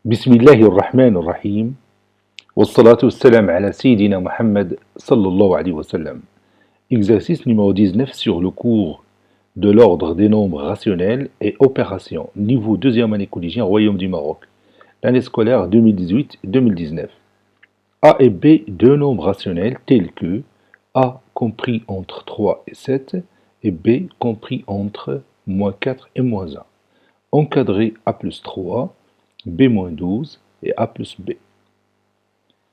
بسم الله الرحمن الرحيم والصلاة والسلام على سيدنا Mohammed sallallahu alayhi wa sallam. Exercice numéro 19 sur le cours de l'ordre des nombres rationnels et opérations, niveau 2e année collégien, Royaume du Maroc, l'année scolaire 2018-2019. A et B, deux nombres rationnels tels que A compris entre 3 et 7 et B compris entre moins 4 et moins 1. Encadré A plus 3, B moins 12 et A plus B.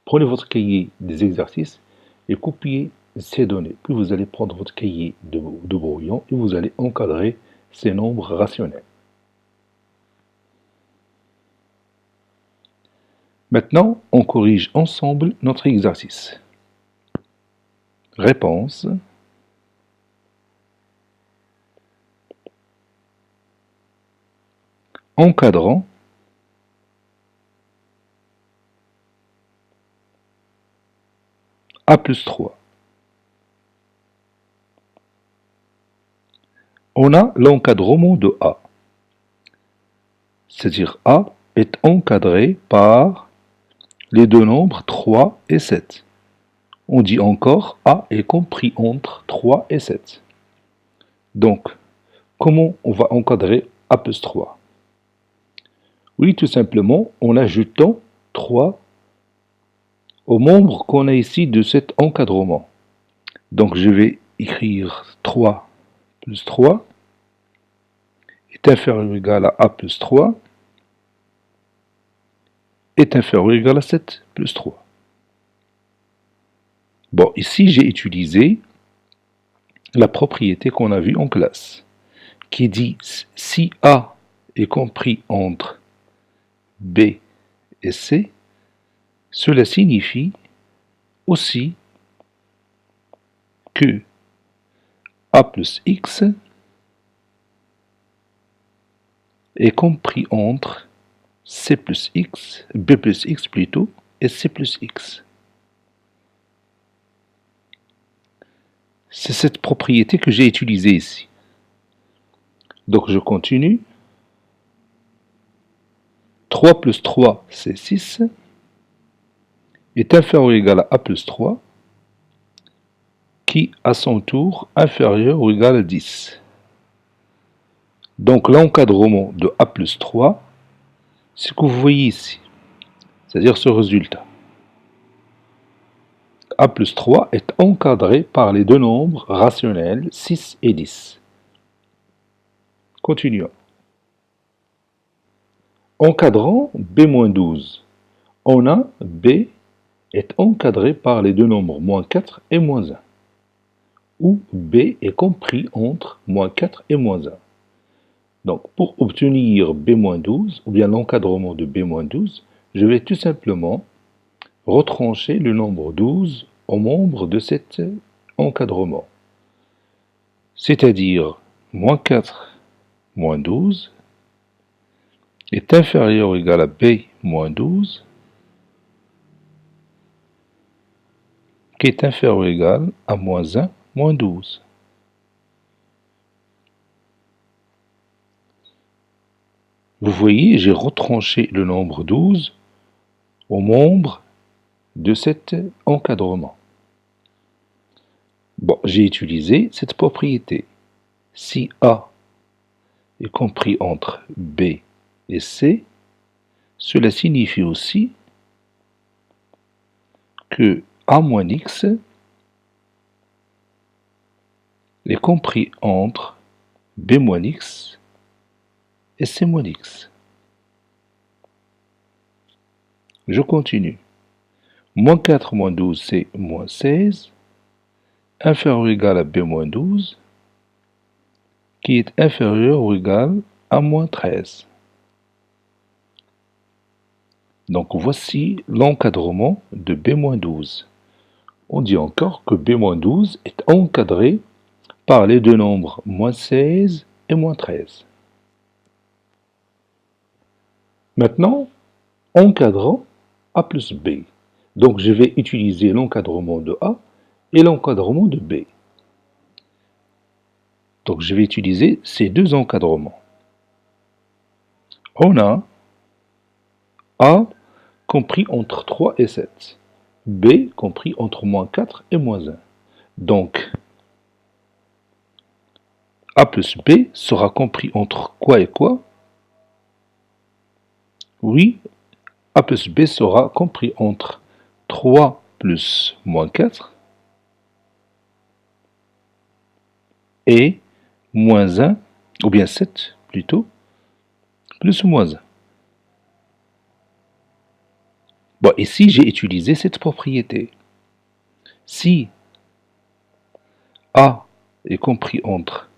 Prenez votre cahier des exercices et copiez ces données. Puis vous allez prendre votre cahier de brouillon et vous allez encadrer ces nombres rationnels. Maintenant, on corrige ensemble notre exercice. Réponse. Encadrant. A plus 3. On a l'encadrement de A. C'est-à-dire A est encadré par les deux nombres 3 et 7. On dit encore A est compris entre 3 et 7. Donc, comment on va encadrer A plus 3? Oui, tout simplement, en ajoutant 3 aux membres qu'on a ici de cet encadrement. Donc, je vais écrire 3 plus 3 est inférieur ou égal à A plus 3 est inférieur ou égal à 7 plus 3. Bon, ici, j'ai utilisé la propriété qu'on a vue en classe, qui dit si A est compris entre B et C, cela signifie aussi que A plus X est compris entre C plus X, B plus X plutôt, et C plus X. C'est cette propriété que j'ai utilisée ici. Donc je continue. 3 plus 3, c'est 6, est inférieur ou égal à A plus 3, qui, à son tour, inférieur ou égal à 10. Donc l'encadrement de A plus 3, c'est ce que vous voyez ici, c'est-à-dire ce résultat. A plus 3 est encadré par les deux nombres rationnels 6 et 10. Continuons. Encadrant B-12, on a B est encadré par les deux nombres moins 4 et moins 1, où B est compris entre moins 4 et moins 1. Donc, pour obtenir B-12, ou bien l'encadrement de B-12, je vais tout simplement retrancher le nombre 12 aux membres de cet encadrement. C'est-à-dire, moins 4 moins 12 est inférieur ou égal à B moins 12, qui est inférieur ou égal à moins 1 moins 12. Vous voyez, j'ai retranché le nombre 12 aux membres de cet encadrement. Bon, j'ai utilisé cette propriété. Si A est compris entre B et C, cela signifie aussi que A moins X est compris entre B moins X et C moins X. Je continue. Moins 4 moins 12, c'est moins 16, inférieur ou égal à B moins 12, qui est inférieur ou égal à moins 13. Donc voici l'encadrement de B-12. On dit encore que B-12 est encadré par les deux nombres moins 16 et moins 13. Maintenant, encadrant A plus B. Donc je vais utiliser l'encadrement de A et l'encadrement de B. Donc je vais utiliser ces deux encadrements. On a A compris entre 3 et 7. B compris entre moins 4 et moins 1. Donc, A plus B sera compris entre quoi et quoi? Oui, A plus B sera compris entre 3 plus moins 4 et moins 1, ou bien 7 plutôt, plus ou moins 1. Bon, ici, j'ai utilisé cette propriété. Si A est compris entre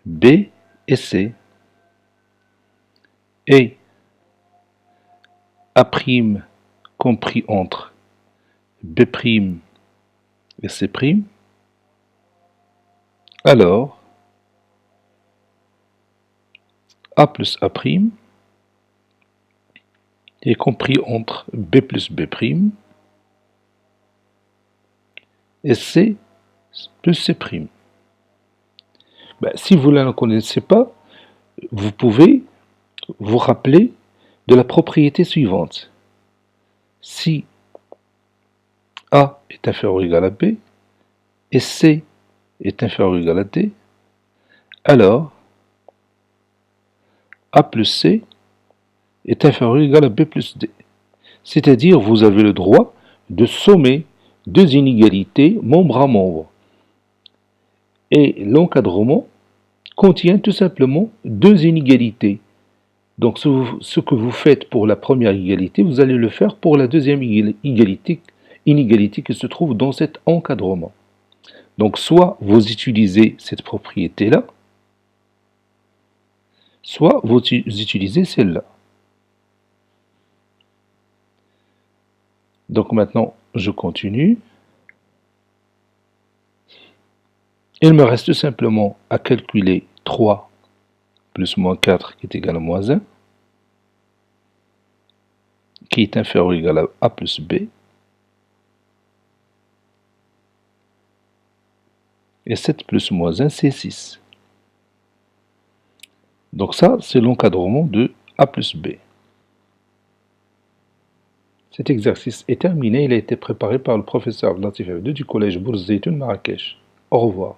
B et C, et A' compris entre B' et C', alors A plus A' est compris entre B plus B' et C plus C'. Ben, si vous ne la connaissez pas, vous pouvez vous rappeler de la propriété suivante. Si A est inférieur ou égal à B et C est inférieur ou égal à D, alors A plus C est inférieur ou égal à B plus D. C'est-à-dire, vous avez le droit de sommer deux inégalités membre à membre. Et l'encadrement contient tout simplement deux inégalités. Donc ce que vous faites pour la première égalité, vous allez le faire pour la deuxième inégalité qui se trouve dans cet encadrement. Donc soit vous utilisez cette propriété-là, soit vous utilisez celle-là. Donc maintenant, je continue. Il me reste simplement à calculer 3 plus moins 4 qui est égal à moins 1, qui est inférieur ou égal à A plus B, et 7 plus moins 1, c'est 6. Donc ça, c'est l'encadrement de A plus B. Cet exercice est terminé, il a été préparé par le professeur Latif F2 du collège Bourz Zeytoun Marrakech. Au revoir.